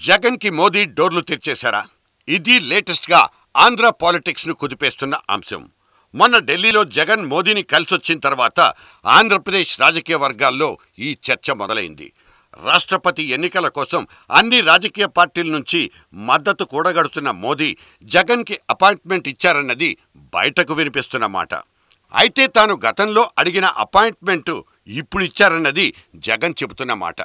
జగన్ కి మోదీ డోర్లు తెరిచేశారా? ఇది లేటెస్ట్ గా ఆంధ్ర పాలిటిక్స్ ను కుదిపేస్తున్న అంశం. మొన్న ఢిల్లీలో జగన్ మోదీని కలిసొచ్చిన తర్వాత ఆంధ్రప్రదేశ్ రాజకీయ వర్గాల్లో ఈ చర్చ మొదలైంది. రాష్ట్రపతి ఎన్నికల కోసం అన్ని రాజకీయ పార్టీల నుంచి మద్దతు కూడగడుతున్న మోదీ జగన్ కి అపాయింట్మెంట్ ఇచ్చారన్నది బయటకు వినిపిస్తున్న మాట. అయితే తాను గతంలో అడిగిన అపాయింట్మెంట్ ఇప్పుడు ఇచ్చారన్నది జగన్ చెబుతున్న మాట.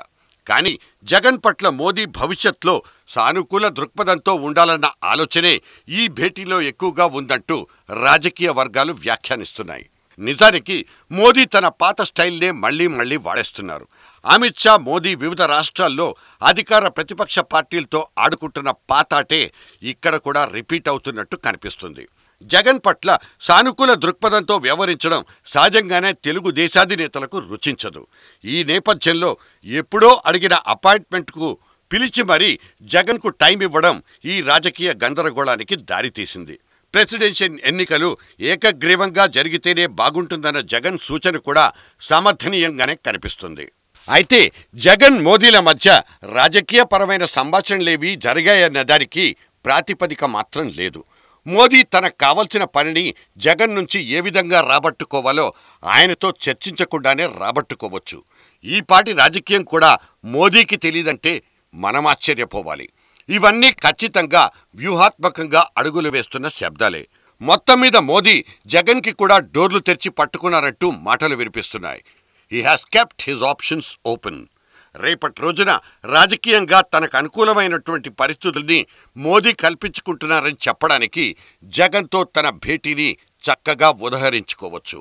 కానీ జగన్ పట్ల మోదీ భవిష్యత్తులో సానుకూల దృక్పథంతో ఉండాలన్న ఆలోచనే ఈ భేటీలో ఎక్కువగా ఉందంటూ రాజకీయ వర్గాలు వ్యాఖ్యానిస్తున్నాయి. నిజానికి మోదీ తన పాత స్టైల్నే మళ్లీ వాడేస్తున్నారు. అమిత్ షా, మోదీ వివిధ రాష్ట్రాల్లో అధికార ప్రతిపక్ష పార్టీలతో ఆడుకుంటున్న పాతాటే ఇక్కడ కూడా రిపీట్ అవుతున్నట్టు కనిపిస్తుంది. జగన్ పట్ల సానుకూల దృక్పథంతో వ్యవహరించడం సహజంగానే తెలుగు దేశాధినేతలకు రుచించదు. ఈ నేపథ్యంలో ఎప్పుడో అడిగిన అపాయింట్మెంట్కు పిలిచి మరీ జగన్కు టైం ఇవ్వడం ఈ రాజకీయ గందరగోళానికి దారితీసింది. ప్రెసిడెన్షియల్ ఎన్నికలు ఏకగ్రీవంగా జరిగితేనే బాగుంటుందన్న జగన్ సూచన కూడా సమర్థనీయంగానే కనిపిస్తుంది. అయితే జగన్ మోదీల మధ్య రాజకీయపరమైన సంభాషణలేవీ జరిగాయన్న దానికి ప్రాతిపదిక మాత్రం లేదు. మోదీ తనకు కావలసిన పనిని జగన్ నుంచి ఏ విధంగా రాబట్టుకోవాలో ఆయనతో చర్చించకుండానే రాబట్టుకోవచ్చు. ఈ పాటి రాజకీయం కూడా మోదీకి తెలియదంటే మనం ఆశ్చర్యపోవాలి. ఇవన్నీ ఖచ్చితంగా వ్యూహాత్మకంగా అడుగులు వేస్తున్న శబ్దాలే. మొత్తం మీద మోదీ జగన్కి కూడా డోర్లు తెరిచి పట్టుకున్నారంటూ మాటలు వినిపిస్తున్నాయి. He has kept his options open. రేపటి రోజున రాజకీయంగా తనకు అనుకూలమైనటువంటి పరిస్థితుల్ని మోదీ కల్పించుకుంటున్నారని చెప్పడానికి జగన్తో తన భేటీని చక్కగా ఉదహరించుకోవచ్చు.